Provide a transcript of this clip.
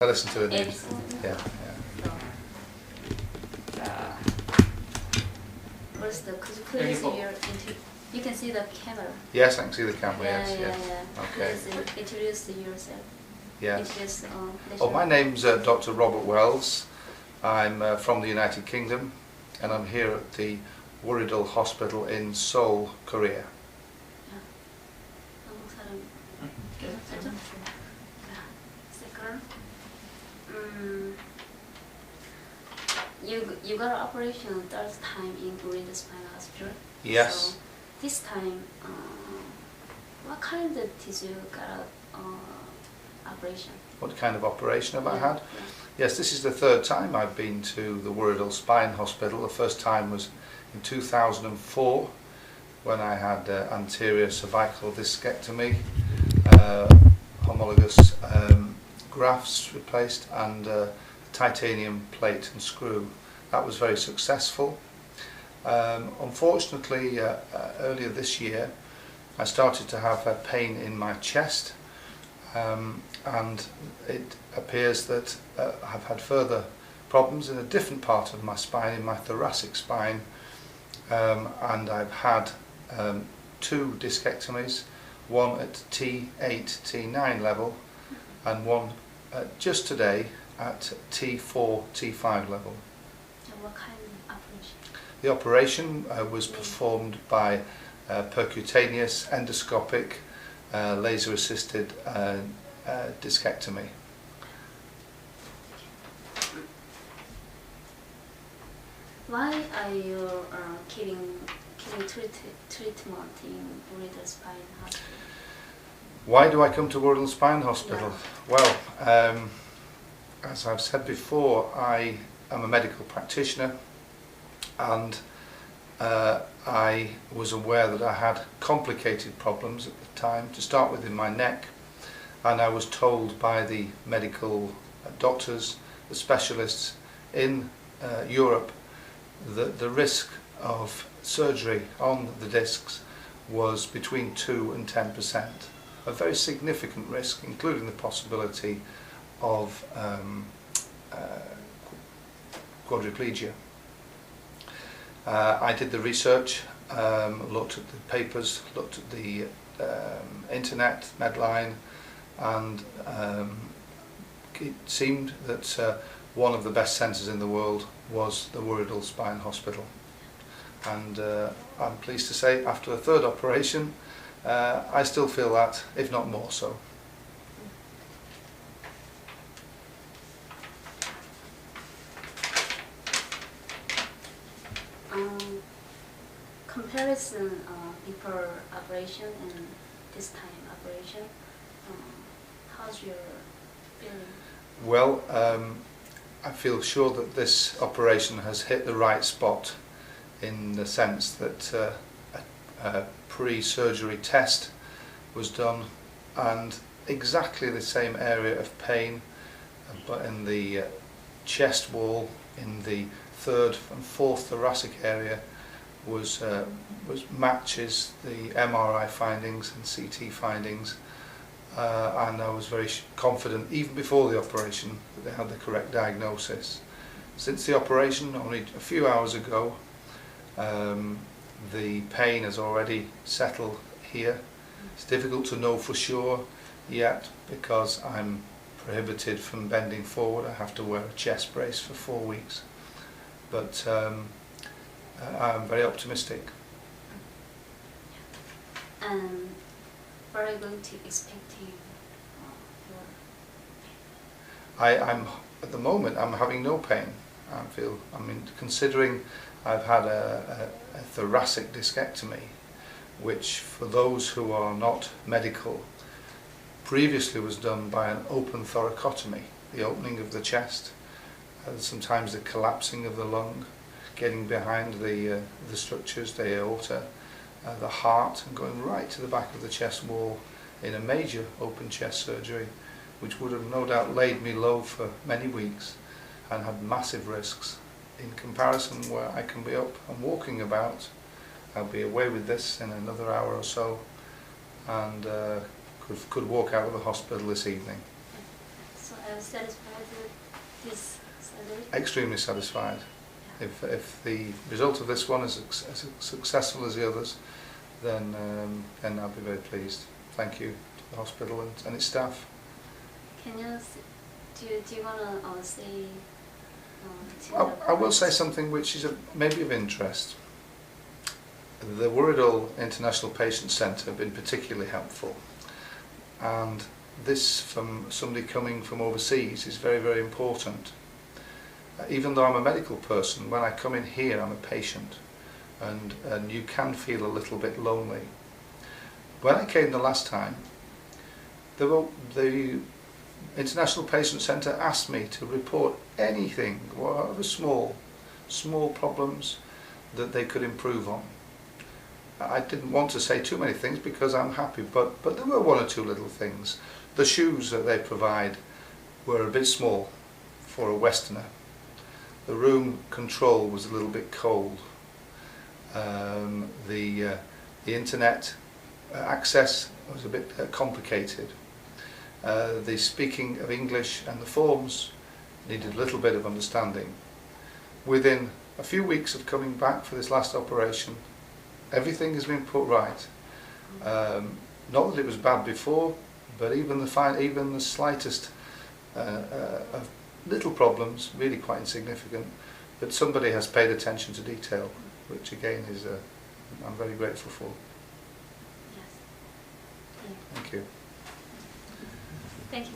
I listen to the news. Excellent. Yeah. First, could you please you can see the camera. Yes, I can see the camera. Yeah. Okay. Please introduce yourself. Yes. Introduce, My name's Dr. Robert Wells. I'm from the United Kingdom, and I'm here at the Wooridul Hospital in Seoul, Korea. You got an operation third time in Wooridul Spine Hospital. Yes. So this time, what kind of did you got operation? What kind of operation have I had? Yeah. Yes, this is the third time I've been to the Wooridul Spine Hospital. The first time was in 2004 when I had anterior cervical discectomy, homologous grafts replaced, and titanium plate and screw. That was very successful. Unfortunately, earlier this year I started to have pain in my chest, and it appears that I've had further problems in a different part of my spine, in my thoracic spine, and I've had 2 discectomies, one at T8, T9 level, and one just today at T4, T5 level. And what kind of operation? The operation was performed by Percutaneous, Endoscopic, laser-assisted discectomy. Why are you keeping treatment in Wooridul Spine Hospital? Why do I come to Wooridul Spine Hospital? Yeah. Well, as I've said before, I am a medical practitioner, and I was aware that I had complicated problems at the time, to start with in my neck, and I was told by the medical doctors, the specialists in Europe, that the risk of surgery on the discs was between 2 and 10%, a very significant risk, including the possibility of quadriplegia. I did the research, looked at the papers, looked at the internet, Medline, and it seemed that one of the best centres in the world was the Wooridul Spine Hospital. And I'm pleased to say, after the third operation, I still feel that, if not more so. Comparison before operation and this time operation, how's your feeling? Well, I feel sure that this operation has hit the right spot, in the sense that a pre-surgery test was done, and exactly the same area of pain, but in the chest wall, in the 3rd and 4th thoracic area, was matches the MRI findings and CT findings, and I was very confident even before the operation that they had the correct diagnosis. Since the operation, only a few hours ago, the pain has already settled here. It's difficult to know for sure yet, because I'm prohibited from bending forward. I have to wear a chest brace for 4 weeks, but I'm very optimistic. And what are you going to expecting? I'm at the moment I'm having no pain. Considering I've had a thoracic discectomy, which for those who are not medical, previously was done by an open thoracotomy, the opening of the chest, sometimes the collapsing of the lung, getting behind the structures, the aorta, the heart, and going right to the back of the chest wall in a major open chest surgery, which would have no doubt laid me low for many weeks and had massive risks. In comparison, where I can be up and walking about, I'll be away with this in another hour or so, and could walk out of the hospital this evening. So satisfied with this surgery? Extremely satisfied. If the result of this one is as successful as the others, then I'll be very pleased. Thank you to the hospital and its staff. Can you do you want to say? I will say something which is maybe of interest. The Wooridul International Patient Center have been particularly helpful, and this from somebody coming from overseas is very, very important. Even though I'm a medical person, when I come in here I'm a patient, and you can feel a little bit lonely. When I came the last time, the International Patient Center asked me to report anything, whatever small problems that they could improve on. I didn't want to say too many things because I'm happy, but there were one or two little things. The shoes that they provide were a bit small for a Westerner. The room control was a little bit cold. The internet access was a bit complicated. The speaking of English and the forms needed a little bit of understanding. Within a few weeks of coming back for this last operation, everything has been put right. Not that it was bad before, but even the slightest of little problems, really quite insignificant, but somebody has paid attention to detail, which again is I'm very grateful for. Yes. Thank you. Thank you.